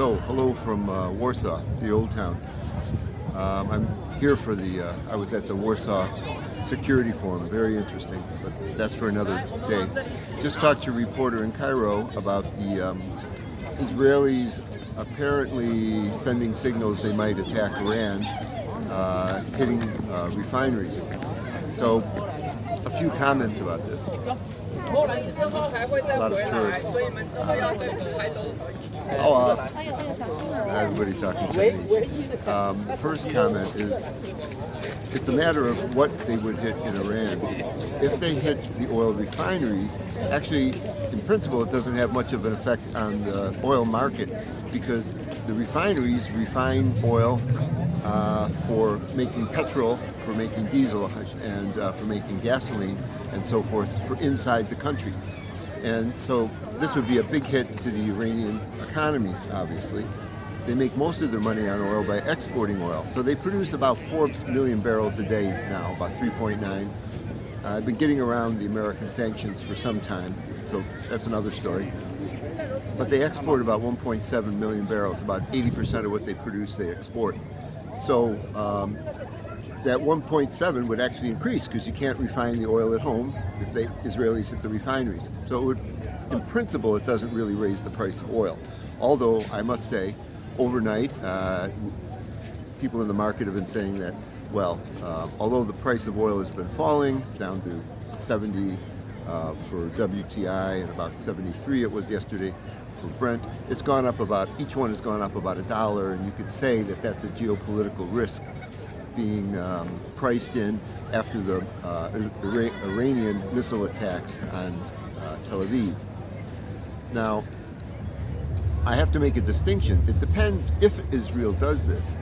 So, hello from Warsaw, the old town. I'm here for I was at the Warsaw Security Forum, very interesting, but that's for another day. Just talked to a reporter in Cairo about the Israelis apparently sending signals they might attack Iran, hitting refineries. So, a few comments about this. A lot of tourists. Everybody talking Chinese. The first comment is, it's a matter of what they would hit in Iran. If they hit the oil refineries, actually, in principle, it doesn't have much of an effect on the oil market because the refineries refine oil for making petrol, for making diesel, and for making gasoline, and so forth, for inside the country. And so this would be a big hit to the Iranian economy, obviously. They make most of their money on oil by exporting oil. So they produce about 4 million barrels a day now, about 3.9. I've been getting around the American sanctions for some time, so that's another story. But they export about 1.7 million barrels, about 80% of what they produce they export. So that 1.7 would actually increase because you can't refine the oil at home if the Israelis hit the refineries. So it would, in principle, it doesn't really raise the price of oil. Although I must say, overnight, people in the market have been saying that, well, although the price of oil has been falling down to 70 for WTI and about 73 it was yesterday for Brent, it's gone up each one has gone up about $1, and you could say that that's a geopolitical risk being priced in after the Iranian missile attacks on Tel Aviv. Now, I have to make a distinction. It depends if Israel does this.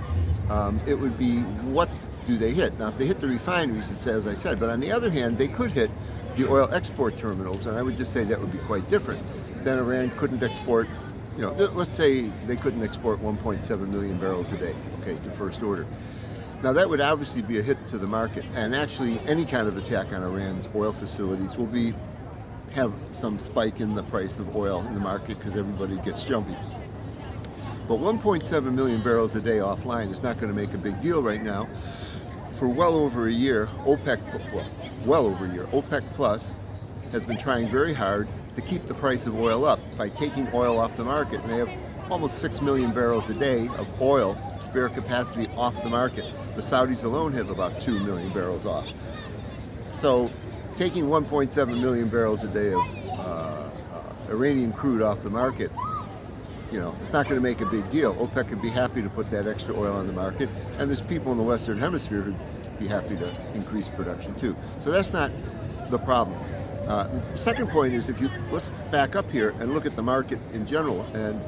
It would be what do they hit? Now, if they hit the refineries, it's as I said. But on the other hand, they could hit the oil export terminals, and I would just say that would be quite different. Then Iran couldn't export, let's say they couldn't export 1.7 million barrels a day, okay, to first order. Now, that would obviously be a hit to the market, and actually any kind of attack on Iran's oil facilities will have some spike in the price of oil in the market because everybody gets jumpy. But 1.7 million barrels a day offline is not going to make a big deal right now. For well over a year, OPEC Plus has been trying very hard to keep the price of oil up by taking oil off the market. And they have almost 6 million barrels a day of oil spare capacity off the market. The Saudis alone have about 2 million barrels off. So taking 1.7 million barrels a day of Iranian crude off the market, it's not going to make a big deal. OPEC could be happy to put that extra oil on the market, and there's people in the Western Hemisphere who'd be happy to increase production too. So that's not the problem. Second point is, let's back up here and look at the market in general. And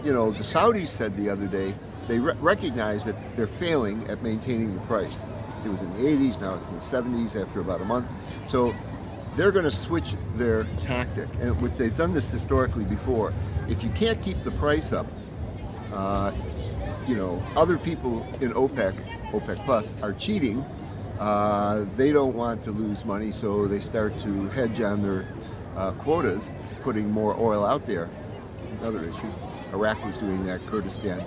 the Saudis said the other day they recognize that they're failing at maintaining the price. It was in the 80s, now it's in the 70s after about a month. So they're going to switch their tactic, and which they've done this historically before. If you can't keep the price up, other people in OPEC Plus are cheating. They don't want to lose money, so they start to hedge on their quotas, putting more oil out there. Another issue. Iraq was doing that, Kurdistan.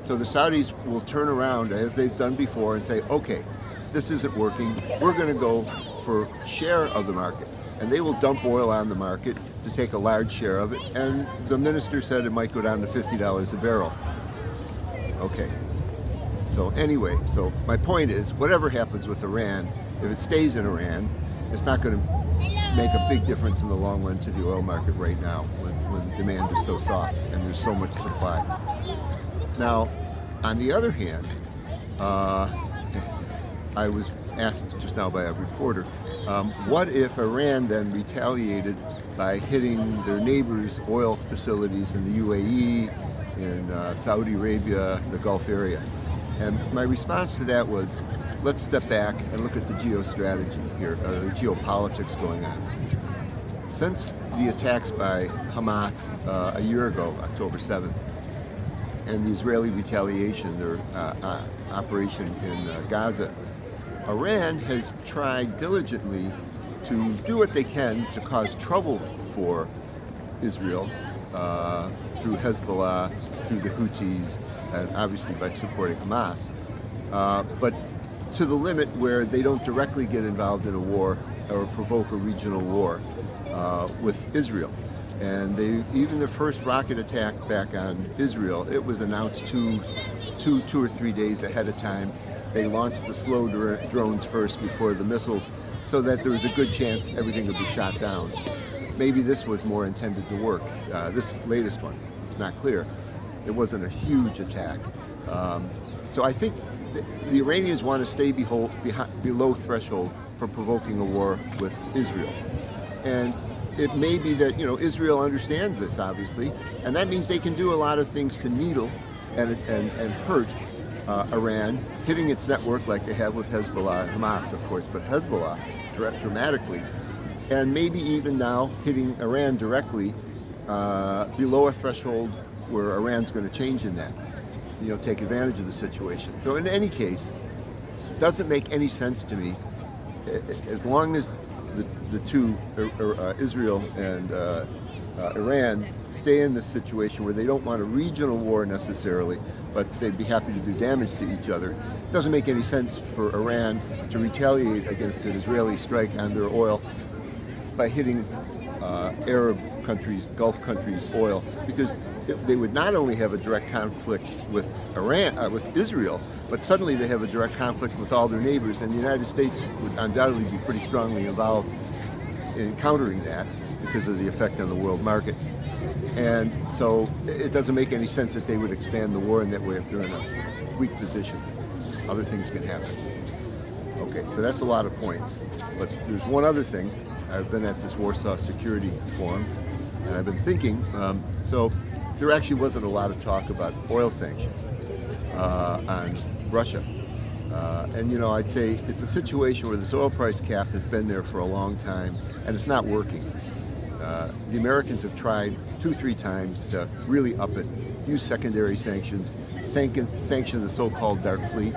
So the Saudis will turn around, as they've done before, and say, okay, this isn't working. We're going to go for share of the market. And they will dump oil on the market to take a large share of it. And the minister said it might go down to $50 a barrel. Okay. So anyway, my point is, whatever happens with Iran, if it stays in Iran, it's not going to make a big difference in the long run to the oil market right now when demand is so soft and there's so much supply. Now, on the other hand, I was asked just now by a reporter, what if Iran then retaliated by hitting their neighbors' oil facilities in the UAE, in Saudi Arabia, the Gulf area? And my response to that was, let's step back and look at the geostrategy here, the geopolitics going on. Since the attacks by Hamas a year ago, October 7th, and the Israeli retaliation, their operation in Gaza, Iran has tried diligently to do what they can to cause trouble for Israel through Hezbollah, through the Houthis and obviously by supporting Hamas, but to the limit where they don't directly get involved in a war or provoke a regional war with Israel. And even the first rocket attack back on Israel, it was announced two or three days ahead of time. They launched the slow drones first before the missiles, so that there was a good chance everything would be shot down. Maybe this was more intended to work. This latest one, it's not clear. It wasn't a huge attack. So I think the Iranians want to stay below threshold for provoking a war with Israel. And it may be that, Israel understands this, obviously, and that means they can do a lot of things to needle and hurt Iran, hitting its network like they have with Hezbollah, Hamas, of course, but Hezbollah dramatically, and maybe even now hitting Iran directly below a threshold where Iran's going to change in that, take advantage of the situation. So in any case, it doesn't make any sense to me, as long as the two, Israel and Iran, stay in this situation where they don't want a regional war necessarily, but they'd be happy to do damage to each other. It doesn't make any sense for Iran to retaliate against an Israeli strike on their oil by hitting Arab countries, Gulf countries' oil, because they would not only have a direct conflict with with Israel, but suddenly they have a direct conflict with all their neighbors, and the United States would undoubtedly be pretty strongly involved in countering that because of the effect on the world market. And so it doesn't make any sense that they would expand the war in that way if they're in a weak position. Other things can happen. Okay, so that's a lot of points. But there's one other thing. I've been at this Warsaw Security Forum, and I've been thinking, so there actually wasn't a lot of talk about oil sanctions on Russia. And I'd say it's a situation where this oil price cap has been there for a long time, and it's not working. The Americans have tried 2-3 times to really up it, use secondary sanctions, sanction the so-called dark fleet,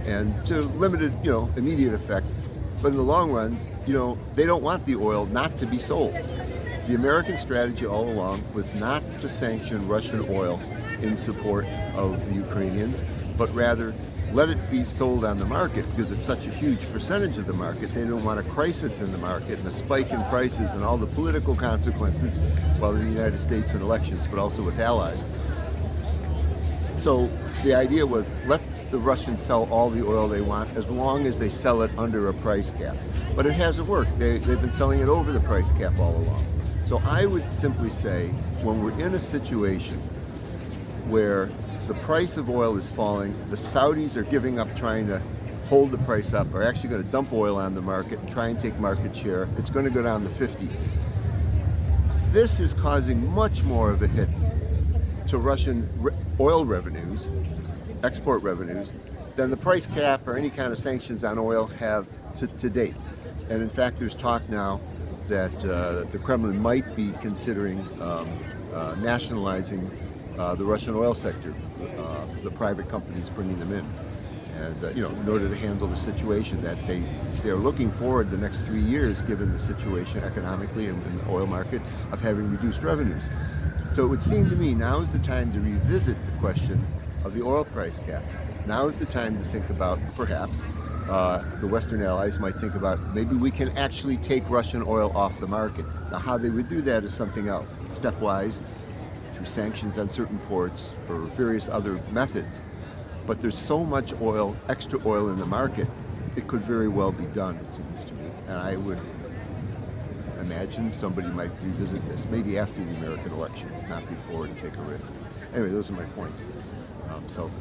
and to limited, immediate effect. But in the long run, they don't want the oil not to be sold. The American strategy all along was not to sanction Russian oil in support of the Ukrainians, but rather let it be sold on the market, because it's such a huge percentage of the market. They don't want a crisis in the market and a spike in prices and all the political consequences, well, in the United States and elections, but also with allies. So the idea was, let the Russians sell all the oil they want as long as they sell it under a price cap. But it hasn't worked. They've been selling it over the price cap all along. So I would simply say, when we're in a situation where the price of oil is falling, the Saudis are giving up trying to hold the price up, are actually going to dump oil on the market and try and take market share. It's going to go down to 50. This is causing much more of a hit to Russian oil revenues, export revenues, than the price cap or any kind of sanctions on oil have to date. And in fact, there's talk now that the Kremlin might be considering nationalizing the Russian oil sector, the private companies bringing them in, and in order to handle the situation that they're looking forward the next 3 years, given the situation economically and in the oil market, of having reduced revenues. So it would seem to me now is the time to revisit the question of the oil price cap. Now is the time to think about, perhaps, the Western allies might think about, maybe we can actually take Russian oil off the market. Now, how they would do that is something else, stepwise, through sanctions on certain ports or various other methods. But there's so much oil, extra oil in the market, it could very well be done, it seems to me. And I would imagine somebody might revisit this, maybe after the American elections, not before, to take a risk. Anyway, those are my points. So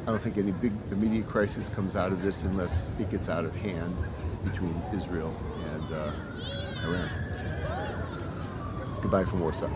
I don't think any big immediate crisis comes out of this unless it gets out of hand between Israel and Iran. Goodbye from Warsaw.